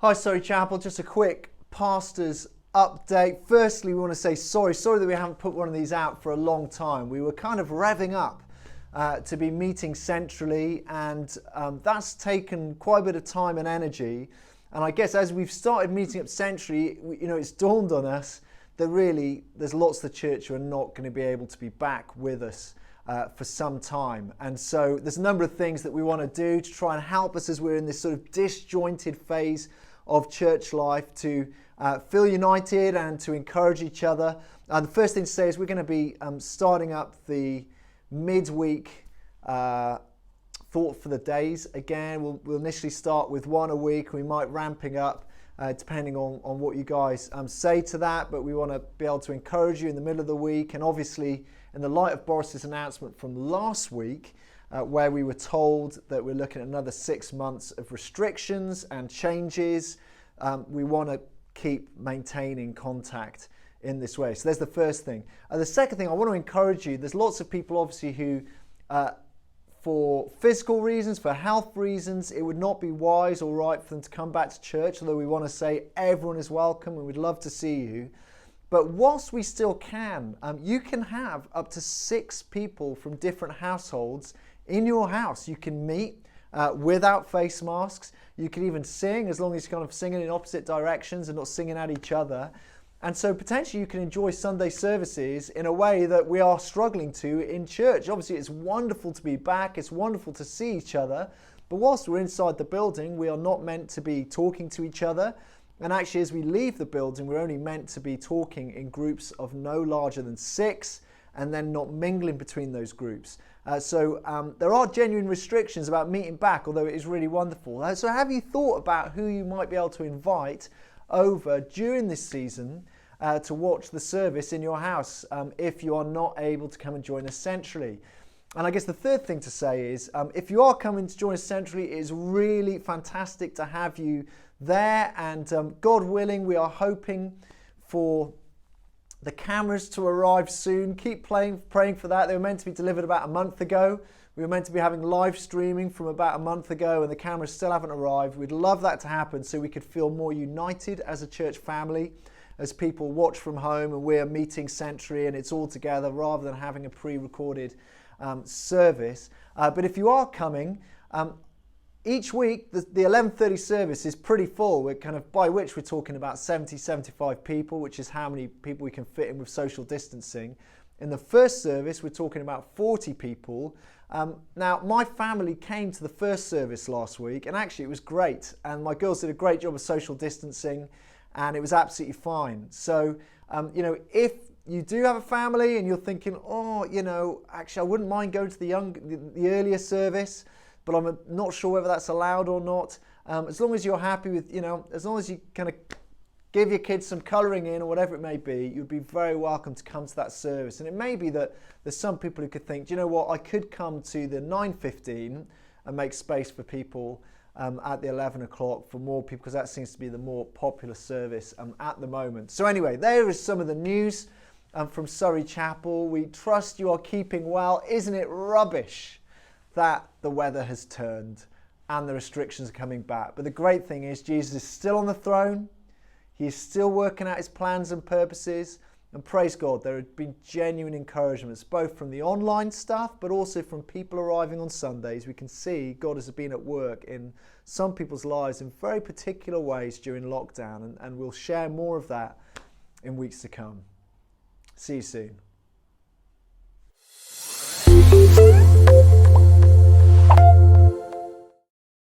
Hi, Surrey Chapel. Just a quick pastor's update. Firstly, we want to say sorry that we haven't put one of these out for a long time. We were kind of revving up to be meeting centrally, and that's taken quite a bit of time and energy. And I guess as we've started meeting up centrally, it's dawned on us that really there's lots of the church who are not going to be able to be back with us for some time. And so there's a number of things that we want to do to try and help us as we're in this sort of disjointed phase of church life to feel united and to encourage each other. The first thing to say is we're going to be starting up the midweek thought for the days. Again, we'll initially start with one a week. We might ramping up depending on what you guys say to that, but we want to be able to encourage you in the middle of the week. And obviously, in the light of Boris's announcement from last week, where we were told that we're looking at another 6 months of restrictions and changes, we want to keep maintaining contact in this way. So there's the first thing. The second thing, I want to encourage you, there's lots of people obviously who, for physical reasons, for health reasons, it would not be wise or right for them to come back to church, although we want to say everyone is welcome and we'd love to see you. But whilst we still can, you can have up to 6 people from different households in your house. You can meet without face masks. You can even sing, as long as you're kind of singing in opposite directions and not singing at each other. And so potentially you can enjoy Sunday services in a way that we are struggling to in church. Obviously it's wonderful to be back. It's wonderful to see each other. But whilst we're inside the building, we are not meant to be talking to each other. And actually as we leave the building, we're only meant to be talking in groups of no larger than 6 and then not mingling between those groups. So there are genuine restrictions about meeting back, although it is really wonderful. So have you thought about who you might be able to invite over during this season to watch the service in your house if you are not able to come and join us centrally? And I guess the third thing to say is if you are coming to join us centrally, it is really fantastic to have you there. And God willing, we are hoping for the cameras to arrive soon. Keep praying for that. They were meant to be delivered about a month ago. We were meant to be having live streaming from about a month ago, and the cameras still haven't arrived. We'd love that to happen so we could feel more united as a church family, as people watch from home and we're meeting centrally and it's all together rather than having a pre-recorded service. But if you are coming, each week the 11:30 service is pretty full. We're kind of, by which we're talking about 75 people, which is how many people we can fit in with social distancing. In the first service, we're talking about 40 people. Now, my family came to the first service last week, and actually it was great. And my girls did a great job of social distancing, and it was absolutely fine. So, if you do have a family and you're thinking, actually I wouldn't mind going to the earlier service, but I'm not sure whether that's allowed or not. As long as you're happy with, as long as you kind of give your kids some colouring in or whatever it may be, you'd be very welcome to come to that service. And it may be that there's some people who could think, do you know what, I could come to the 9:15 and make space for people at the 11 o'clock for more people, because that seems to be the more popular service at the moment. So anyway, there is some of the news from Surrey Chapel. We trust you are keeping well. Isn't it rubbish that the weather has turned and the restrictions are coming back? But the great thing is Jesus is still on the throne. He is still working out his plans and purposes. And praise God, there have been genuine encouragements, both from the online stuff, but also from people arriving on Sundays. We can see God has been at work in some people's lives in very particular ways during lockdown. And we'll share more of that in weeks to come. See you soon.